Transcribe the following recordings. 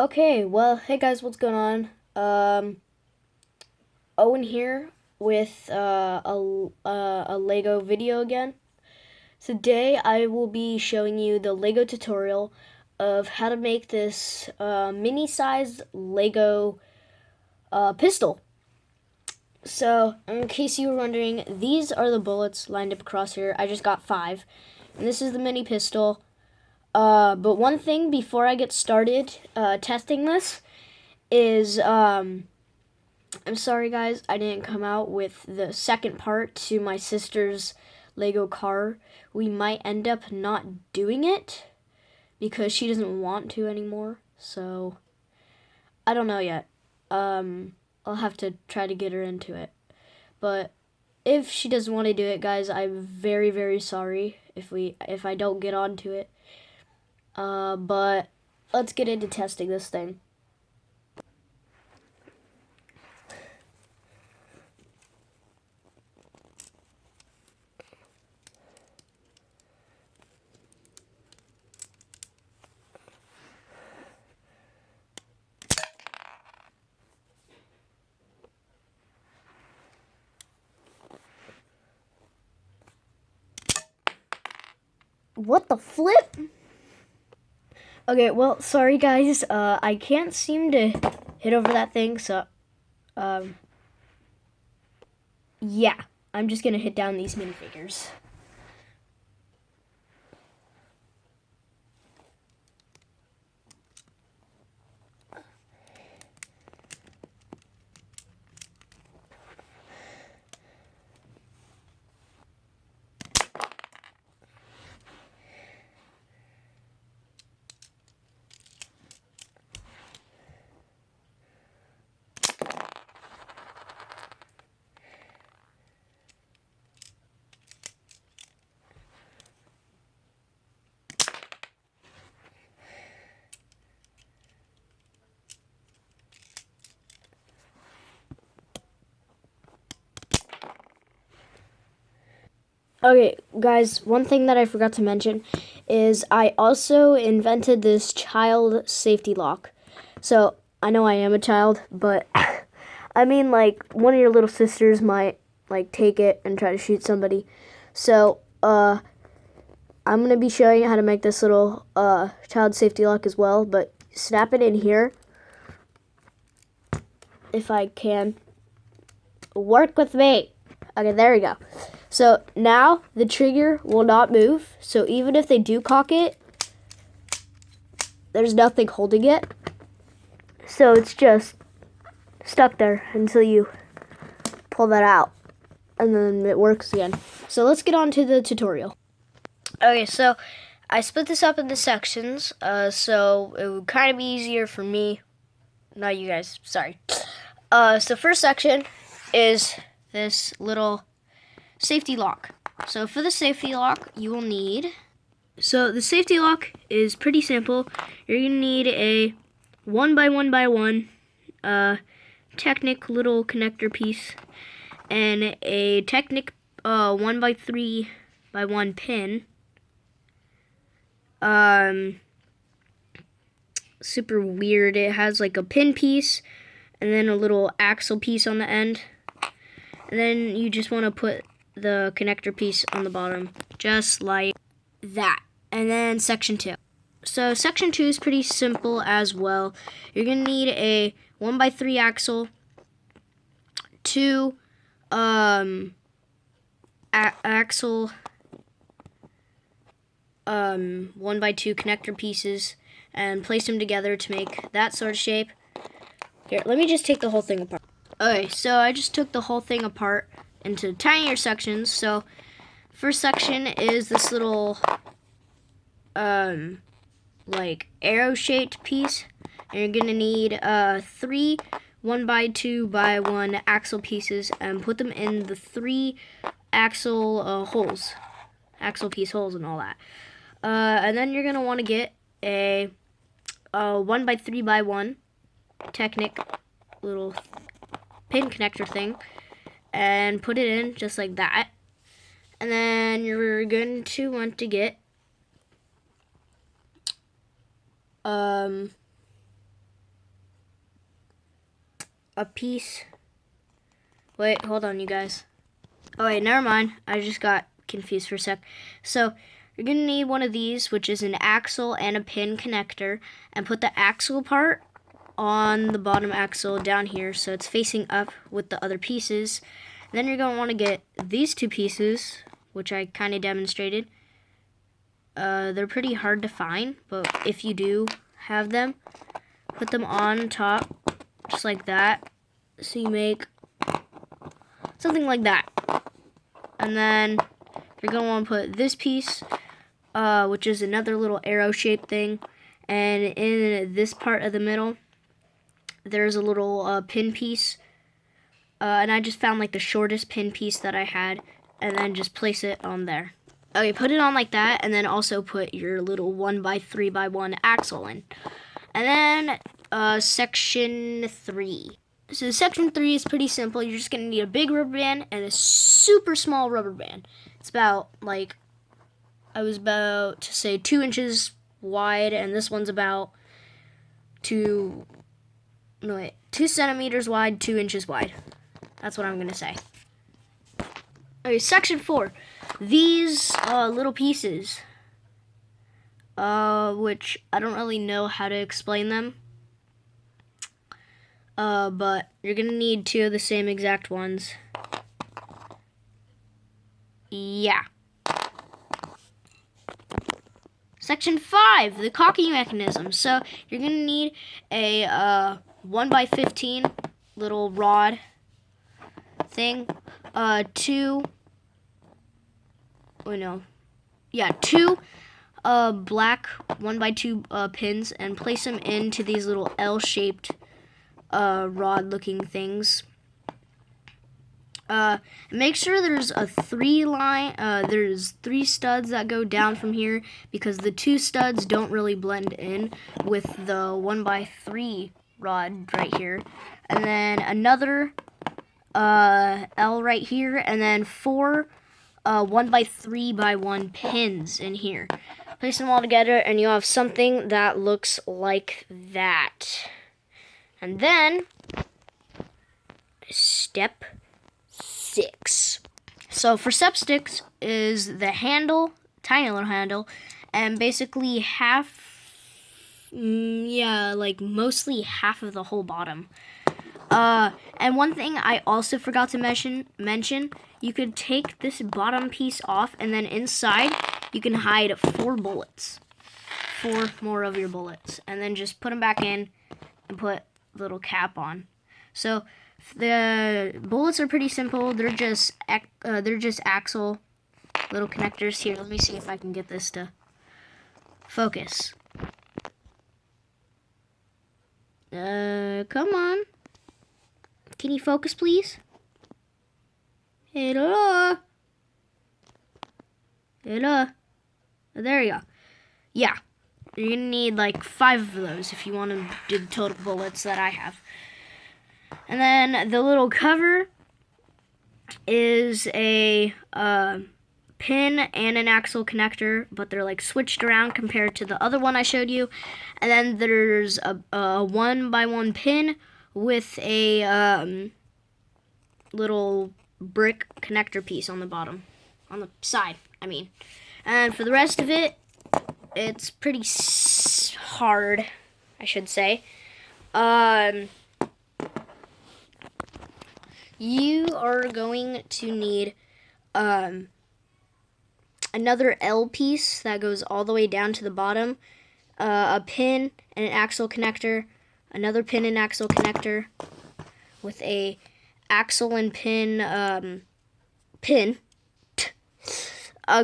Okay, well, hey guys, what's going on? Owen here with a Lego video again. Today I will be showing you the Lego tutorial of how to make this mini-sized Lego pistol. So, in case you were wondering, these are the bullets lined up across here. I just got 5. And this is the mini pistol. But one thing before I get started testing this is I'm sorry guys, I didn't come out with the second part to my sister's Lego car. We might end up not doing it because she doesn't want to anymore. So I don't know yet. I'll have to try to get her into it. But if she doesn't want to do it, guys, I'm very, very sorry if I don't get onto it. But let's get into testing this thing. What the flip? Okay, well, sorry guys. I can't seem to hit over that thing, so um yeah, I'm just gonna hit down these minifigures. Okay, guys, one thing that I forgot to mention is I also invented this child safety lock. So, I know I am a child, but I mean, like, one of your little sisters might, like, take it and try to shoot somebody. So, I'm gonna be showing you how to make this little, child safety lock as well, but snap it in here, if I can. Work with me. Okay, there we go. So now the trigger will not move. So even if they do cock it, there's nothing holding it. So it's just stuck there until you pull that out. And then it works again. So let's get on to the tutorial. Okay, so I split this up into sections. So it would kind of be easier for me. Not you guys, sorry. So first section is this little safety lock. So for the safety lock, you will need... So the safety lock is pretty simple. You're going to need a 1x1x1 Technic little connector piece and a Technic 1x3x1 pin. Super weird. It has like a pin piece and then a little axle piece on the end. And then you just want to put the connector piece on the bottom, just like that. And then section 2. So section 2 is pretty simple as well. You're going to need a 1x3 axle, 2 axle 1x2 connector pieces, and place them together to make that sort of shape. Here, let me just take the whole thing apart. Okay, so I just took the whole thing apart into tinier sections. So first section is this little like arrow-shaped piece, and you're gonna need 3 1x2x1 axle pieces and put them in the 3 axle holes, axle piece holes and all that. And then you're gonna want to get a 1x3x1 Technic little pin connector thing and put it in just like that. And then you're going to want to get a piece. Wait, hold on, you guys. Oh wait, never mind. I just got confused for a sec. So you're gonna need one of these, which is an axle and a pin connector, and put the axle part on the bottom axle down here so it's facing up with the other pieces. Then you're gonna want to get these two pieces, which I kind of demonstrated. They're pretty hard to find, but if you do have them, put them on top, just like that. So you make something like that. And then you're going to want to put this piece, which is another little arrow-shaped thing. And in this part of the middle, there's a little pin piece. And I just found like the shortest pin piece that I had, and then just place it on there. Okay, put it on like that, and then also put your little 1x3x1 axle in. And then section 3. So section 3 is pretty simple. You're just going to need a big rubber band and a super small rubber band. It's about, like, I was about to say 2 inches wide, and this one's about 2 centimeters wide, 2 inches wide. That's what I'm going to say. Okay, section 4. These little pieces, which I don't really know how to explain them. But you're gonna need 2 of the same exact ones. Yeah. Section 5, the cocking mechanism. So you're gonna need a 1x15 little rod thing. 2 black 1x2 pins, and place them into these little L-shaped rod-looking things. Make sure there's a 3 line. There's 3 studs that go down from here, because the 2 studs don't really blend in with the 1x3 rod right here. And then another L right here, and then 4 1x3x1 pins in here. Place them all together, and you'll have something that looks like that. And then, step 6. So for step 6 is the handle, tiny little handle, and basically mostly half of the whole bottom. And one thing I also forgot to mention, you could take this bottom piece off, and then inside you can hide 4 bullets. 4 more of your bullets. And then just put them back in and put little cap on. So the bullets are pretty simple. They're just axle little connectors. Here, let me see if I can get this to focus. Come on. Can you focus, please? Hello. There you go. Yeah. You're gonna need like 5 of those if you want to do the total bullets that I have. And then the little cover is a pin and an axle connector, but they're like switched around compared to the other one I showed you. And then there's a 1x1 pin with a little brick connector piece on the bottom, on the side, I mean. And for the rest of it, it's pretty hard, I should say. You are going to need another L piece that goes all the way down to the bottom, a pin and an axle connector, another pin and axle connector with a axle and pin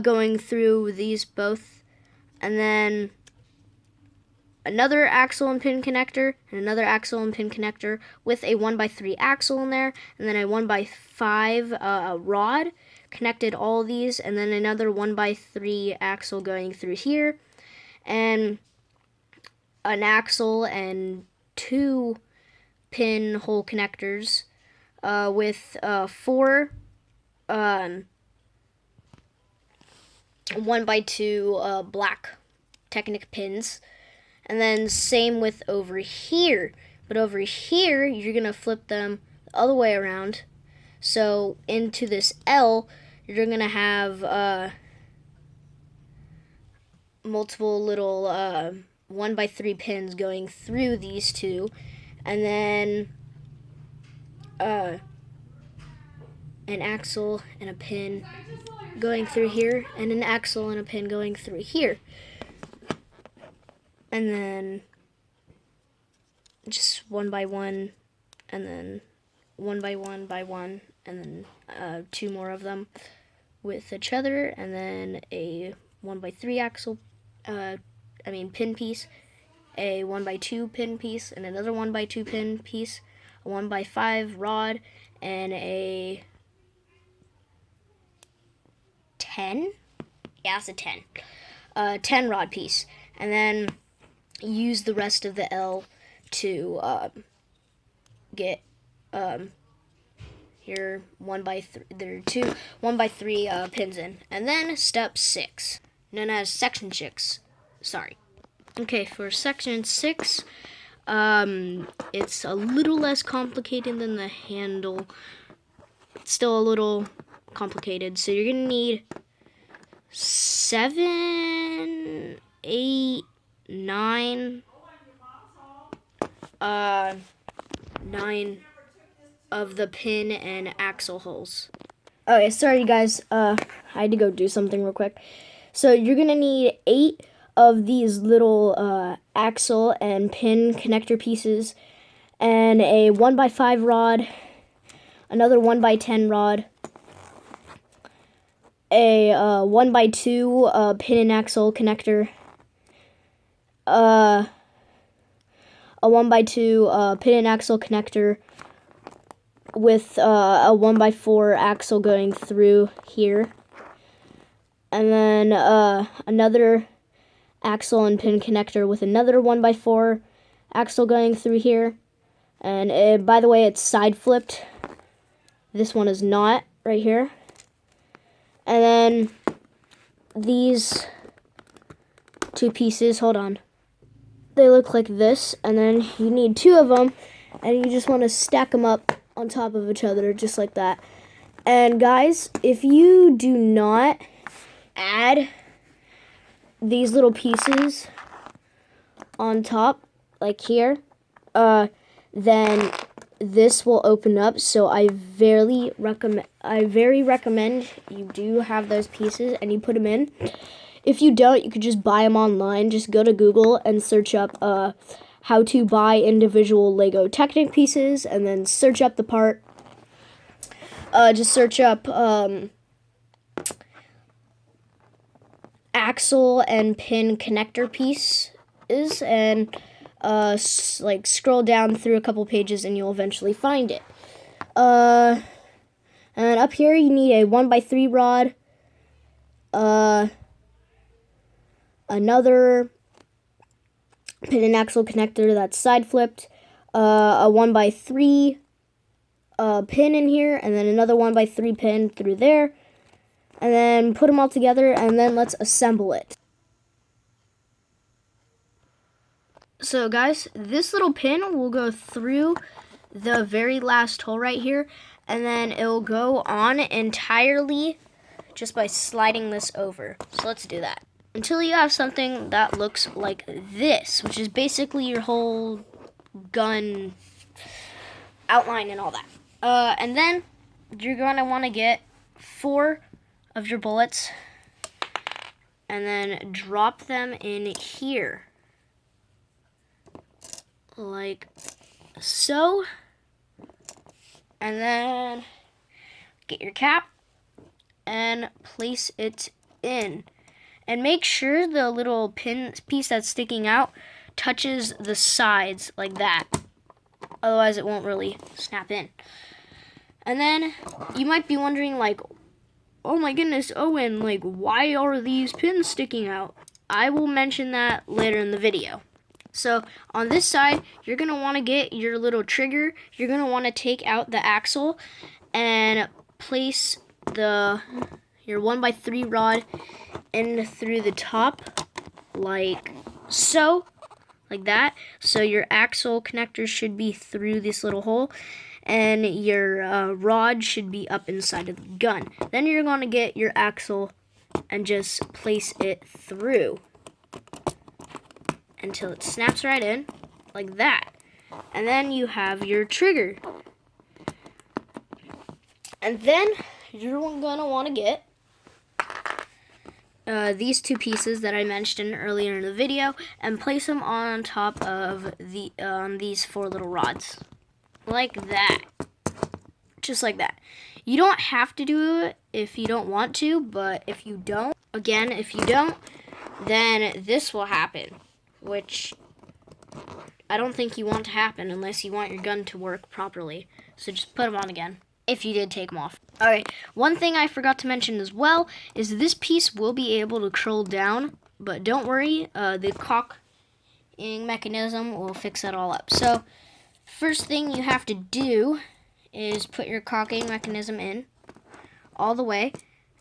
going through these both, and then another axle and pin connector, and another axle and pin connector with a 1x3 axle in there, and then a 1x5 rod connected all of these, and then another 1x3 axle going through here, and an axle and 2 pinhole connectors with 4 1x2 black Technic pins. And then same with over here. But over here, you're going to flip them the other way around. So into this L, you're going to have multiple little 1x3 pins going through these two. And then an axle and a pin going through here, and an axle and a pin going through here. And then just one by one, and then one by one, and then 2 more of them with each other, and then a 1x3 axle, pin piece, a 1x2 pin piece, and another 1x2 pin piece, a 1x5 rod, and a 10? Yeah, it's a 10. 10 rod piece. And then use the rest of the L to get your 1x3, there are 2 1x3 pins in. And then step 6, known as section 6. Sorry. Okay, for section 6, it's a little less complicated than the handle. It's still a little complicated. So you're gonna need 7, 8, 9, 9 of the pin and axle holes. Okay, sorry guys, I had to go do something real quick. So you're gonna need 8 of these little axle and pin connector pieces, and a 1x5 rod, another 1x10 rod, a 1x2 pin and axle connector, a 1x2 pin and axle connector with a 1x4 axle going through here, and then another axle and pin connector with another 1x4 axle going through here. And by the way, it's side flipped. This one is not, right here. And then these 2 pieces, hold on, they look like this, and then you need 2 of them, and you just want to stack them up on top of each other, just like that. And guys, if you do not add these little pieces on top, like here, then this will open up. So I very recommend you do have those pieces and you put them in. If you don't, you could just buy them online. Just go to Google and search up how to buy individual Lego Technic pieces, and then search up the part. Just search up axle and pin connector pieces, and like scroll down through a couple pages and you'll eventually find it. And up here you need a 1x3 rod, another pin and axle connector that's side flipped, a 1x3 pin in here, and then another 1x3 pin through there, and then put them all together, and then let's assemble it. So guys, this little pin will go through the very last hole right here, and then it'll go on entirely just by sliding this over. So let's do that. Until you have something that looks like this, which is basically your whole gun outline and all that. And then you're going to want to get 4 of your bullets and then drop them in here, like so. And then get your cap and place it in. And make sure the little pin piece that's sticking out touches the sides like that. Otherwise it won't really snap in. And then you might be wondering, like, oh my goodness, Owen, like, why are these pins sticking out? I will mention that later in the video. So on this side, you're going to want to get your little trigger. You're going to want to take out the axle and place your 1x3 rod in through the top, like so, like that. So your axle connector should be through this little hole, and your rod should be up inside of the gun. Then you're going to get your axle and just place it through until it snaps right in, like that. And then you have your trigger. And then you're going to want to get these two pieces that I mentioned earlier in the video and place them on top of these 4 little rods. Like that. Just like that. You don't have to do it if you don't want to, but if you don't, then this will happen, which I don't think you want to happen unless you want your gun to work properly. So just put them on again, if you did take them off. Alright, one thing I forgot to mention as well is this piece will be able to curl down, but don't worry, the cocking mechanism will fix that all up. So, first thing you have to do is put your cocking mechanism in all the way,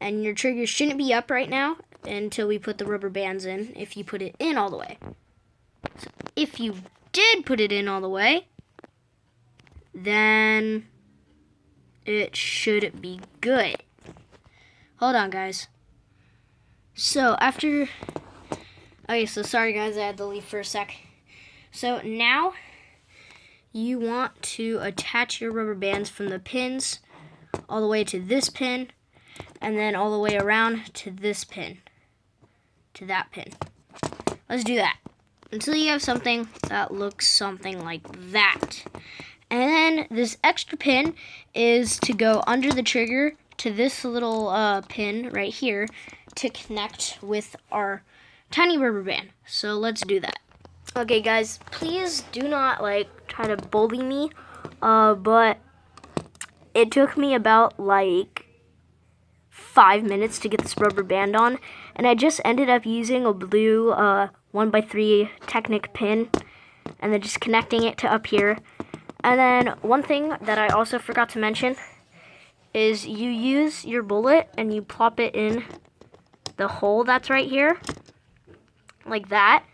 and your trigger shouldn't be up right now until we put the rubber bands in if you put it in all the way. So if you did put it in all the way, then it should be good. Hold on, guys. So sorry guys, I had to leave for a sec. So now you want to attach your rubber bands from the pins all the way to this pin, and then all the way around to this pin, to that pin. Let's do that until you have something that looks something like that. And then this extra pin is to go under the trigger to this little pin right here to connect with our tiny rubber band. So let's do that. Okay guys, please do not try to bully me, but it took me about 5 minutes to get this rubber band on, and I just ended up using a blue 1x3 Technic pin and then just connecting it to up here. And then one thing that I also forgot to mention is you use your bullet and you plop it in the hole that's right here, like that.